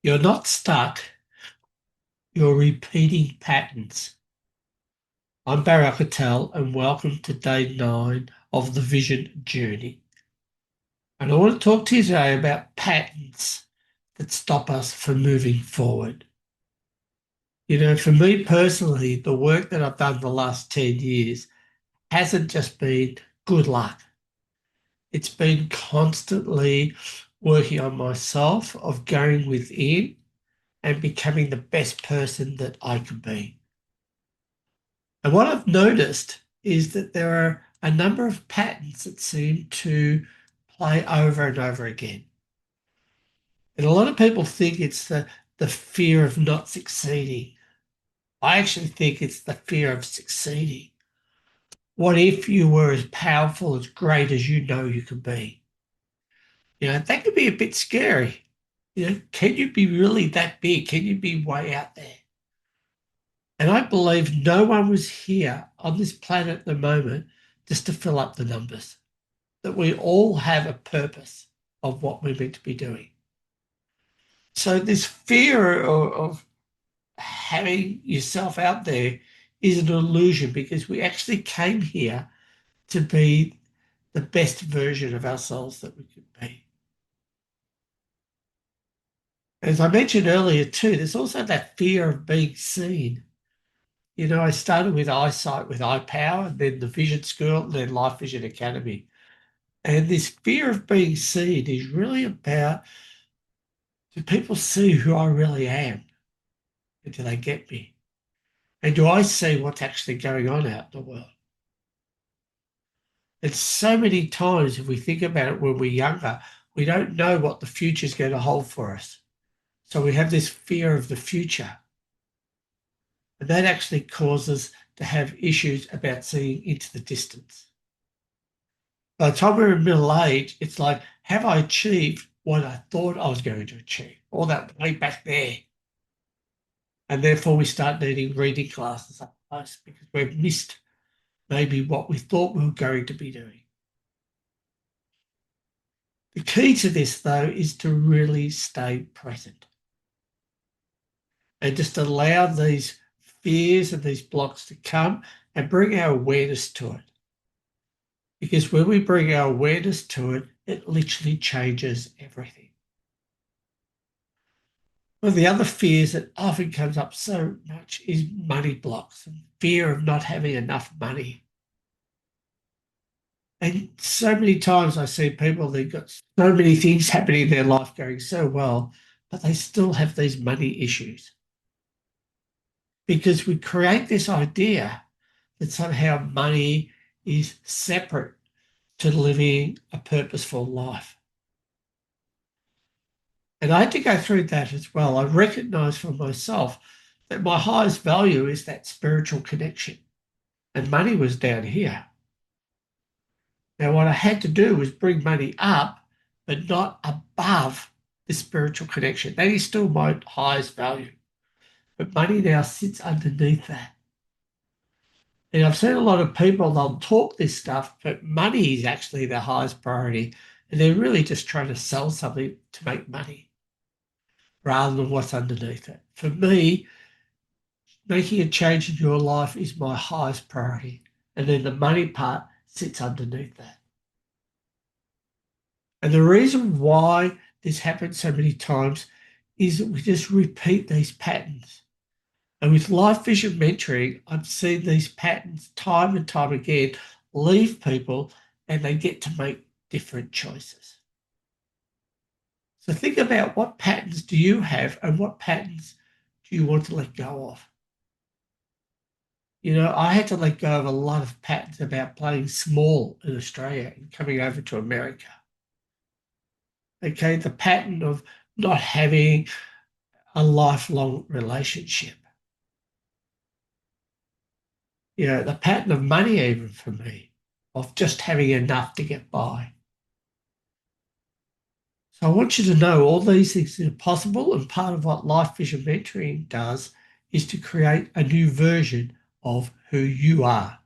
You're not stuck, you're repeating patterns. I'm Barry Auchettl, and welcome to day 9 of the Vision Journey. And I want to talk to you today about patterns that stop us from moving forward. For me personally, the work that I've done the last 10 years hasn't just been good luck. It's been constantly working on myself, of going within and becoming the best person that I can be. And what I've noticed is that there are a number of patterns that seem to play over and over again. And a lot of people think it's the fear of not succeeding. I actually think it's the fear of succeeding. What if you were as powerful, as great as you know you can be? That could be a bit scary. Can you be really that big? Can you be way out there? And I believe no one was here on this planet at the moment just to fill up the numbers, that we all have a purpose of what we're meant to be doing. So this fear of having yourself out there is an illusion, because we actually came here to be the best version of ourselves that we could be. As I mentioned earlier too, there's also that fear of being seen. I started with eyesight with eye power, and then the vision school, and then Life Vision Academy. And this fear of being seen is really about, do people see who I really am? And do they get me? And do I see what's actually going on out in the world? And so many times, if we think about it when we're younger, we don't know what the future is going to hold for us. So we have this fear of the future. And that actually causes to have issues about seeing into the distance. By the time we're in middle age, it's like, have I achieved what I thought I was going to achieve? All that way back there. And therefore we start needing reading classes up close, because we've missed maybe what we thought we were going to be doing. The key to this, though, is to really stay present and just allow these fears and these blocks to come and bring our awareness to it. Because when we bring our awareness to it, it literally changes everything. One of the other fears that often comes up so much is money blocks and fear of not having enough money. And so many times I see people, they've got so many things happening in their life going so well, but they still have these money issues. Because we create this idea that somehow money is separate to living a purposeful life. And I had to go through that as well. I recognized for myself that my highest value is that spiritual connection, and money was down here. Now, what I had to do was bring money up, but not above the spiritual connection. That is still my highest value. But money now sits underneath that. And I've seen a lot of people, they'll talk this stuff, but money is actually their highest priority. And they're really just trying to sell something to make money rather than what's underneath it. For me, making a change in your life is my highest priority. And then the money part sits underneath that. And the reason why this happens so many times is that we just repeat these patterns. And with life vision mentoring, I've seen these patterns time and time again leave people, and they get to make different choices. So think about, what patterns do you have and what patterns do you want to let go of? I had to let go of a lot of patterns about playing small in Australia and coming over to America. Okay, the pattern of not having a lifelong relationship. The pattern of money, even for me, of just having enough to get by. So I want you to know all these things are possible, and part of what Life Vision Mentoring does is to create a new version of who you are.